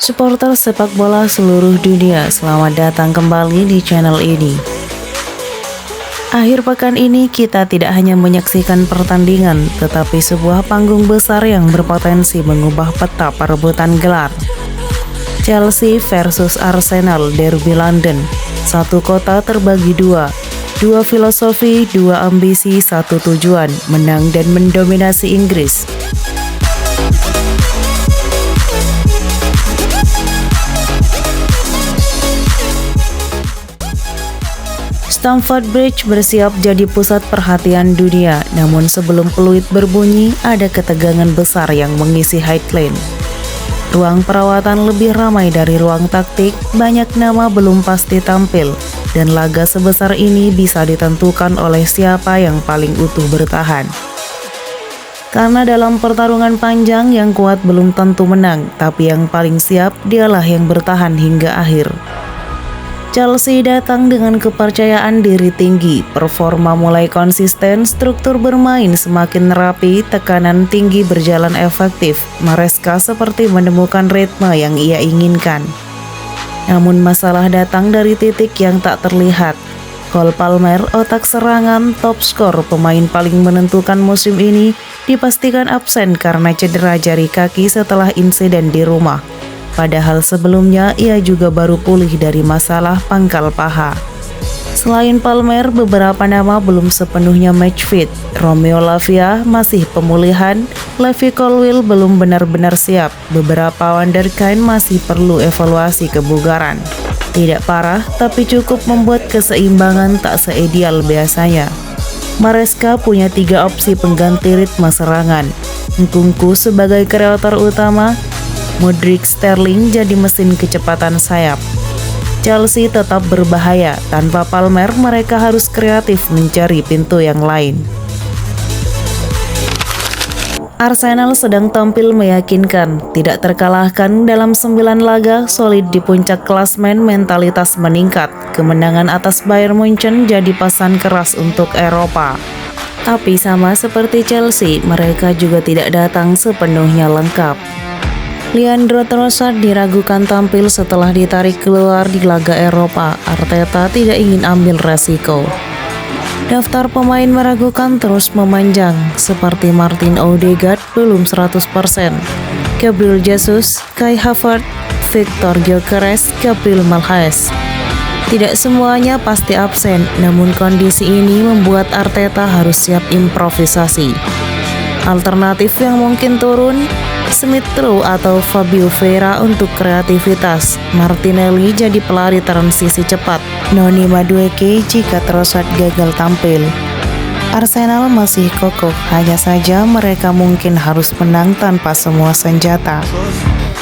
Supporter sepak bola seluruh dunia, selamat datang kembali di channel ini. Akhir pekan ini kita tidak hanya menyaksikan pertandingan, tetapi sebuah panggung besar yang berpotensi mengubah peta perebutan gelar. Chelsea versus Arsenal, derby London. Satu kota terbagi dua filosofi, dua ambisi, satu tujuan, menang dan mendominasi Inggris. Stamford Bridge bersiap jadi pusat perhatian dunia, namun sebelum peluit berbunyi, ada ketegangan besar yang mengisi Highland. Ruang perawatan lebih ramai dari ruang taktik, banyak nama belum pasti tampil, dan laga sebesar ini bisa ditentukan oleh siapa yang paling utuh bertahan. Karena dalam pertarungan panjang, yang kuat belum tentu menang, tapi yang paling siap dialah yang bertahan hingga akhir. Chelsea datang dengan kepercayaan diri tinggi, performa mulai konsisten, struktur bermain semakin rapi, tekanan tinggi berjalan efektif. Maresca seperti menemukan ritme yang ia inginkan. Namun masalah datang dari titik yang tak terlihat. Cole Palmer, otak serangan, top skor, pemain paling menentukan musim ini, dipastikan absen karena cedera jari kaki setelah insiden di rumah. Padahal sebelumnya ia juga baru pulih dari masalah pangkal paha. Selain Palmer, beberapa nama belum sepenuhnya match fit. Romeo Lavia masih pemulihan, Levi Colwill belum benar-benar siap. Beberapa wonderkind masih perlu evaluasi kebugaran. Tidak parah, tapi cukup membuat keseimbangan tak seideal biasanya. Maresca punya 3 opsi pengganti ritme serangan. Nkunku sebagai kreator utama, Modric, Sterling jadi mesin kecepatan sayap. Chelsea tetap berbahaya, tanpa Palmer mereka harus kreatif mencari pintu yang lain. Arsenal sedang tampil meyakinkan, tidak terkalahkan dalam 9 laga, solid di puncak klasmen, mentalitas meningkat. Kemenangan atas Bayern Munchen jadi pasan keras untuk Eropa. Tapi sama seperti Chelsea, mereka juga tidak datang sepenuhnya lengkap. Leandro Trossard diragukan tampil setelah ditarik keluar di laga Eropa. Arteta tidak ingin ambil resiko. Daftar pemain meragukan terus memanjang, seperti Martin Odegaard belum 100%, Gabriel Jesus, Kai Havertz, Victor Gyökeres, Gabriel Magalhaes. Tidak semuanya pasti absen, namun kondisi ini membuat Arteta harus siap improvisasi. Alternatif yang mungkin turun, Smith Rowe atau Fabio Vieira untuk kreativitas, Martinelli jadi pelari transisi cepat, Noni Madueke jika Trossard gagal tampil. Arsenal masih kokoh, hanya saja mereka mungkin harus menang tanpa semua senjata.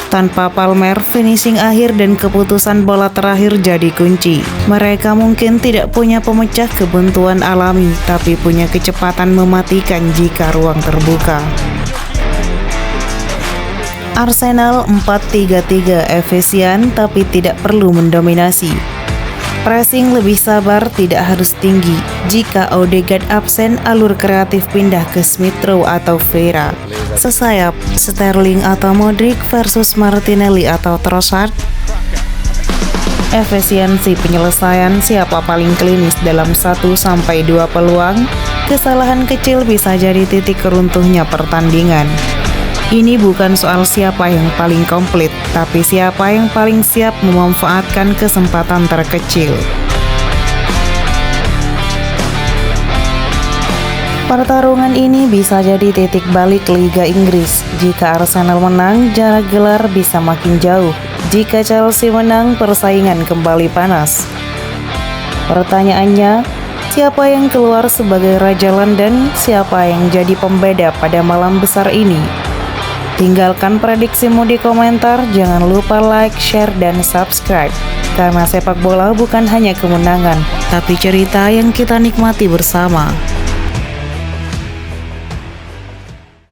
Tanpa Palmer, finishing akhir dan keputusan bola terakhir jadi kunci. Mereka mungkin tidak punya pemecah kebuntuan alami, tapi punya kecepatan mematikan jika ruang terbuka. Arsenal 4-3-3 efisien tapi tidak perlu mendominasi. Pressing lebih sabar, tidak harus tinggi. Jika Odegaard absen, alur kreatif pindah ke Smith Rowe atau Vieira. Sesayap, Sterling atau Modric versus Martinelli atau Trossard. Efisiensi penyelesaian, siapa paling klinis dalam 1-2 peluang. Kesalahan kecil bisa jadi titik runtuhnya pertandingan. Ini bukan soal siapa yang paling komplit, tapi siapa yang paling siap memanfaatkan kesempatan terkecil. Pertarungan ini bisa jadi titik balik Liga Inggris. Jika Arsenal menang, jarak gelar bisa makin jauh. Jika Chelsea menang, persaingan kembali panas. Pertanyaannya, siapa yang keluar sebagai Raja London? Siapa yang jadi pembeda pada malam besar ini? Tinggalkan prediksimu di komentar, jangan lupa like, share, dan subscribe. Karena sepak bola bukan hanya kemenangan, tapi cerita yang kita nikmati bersama.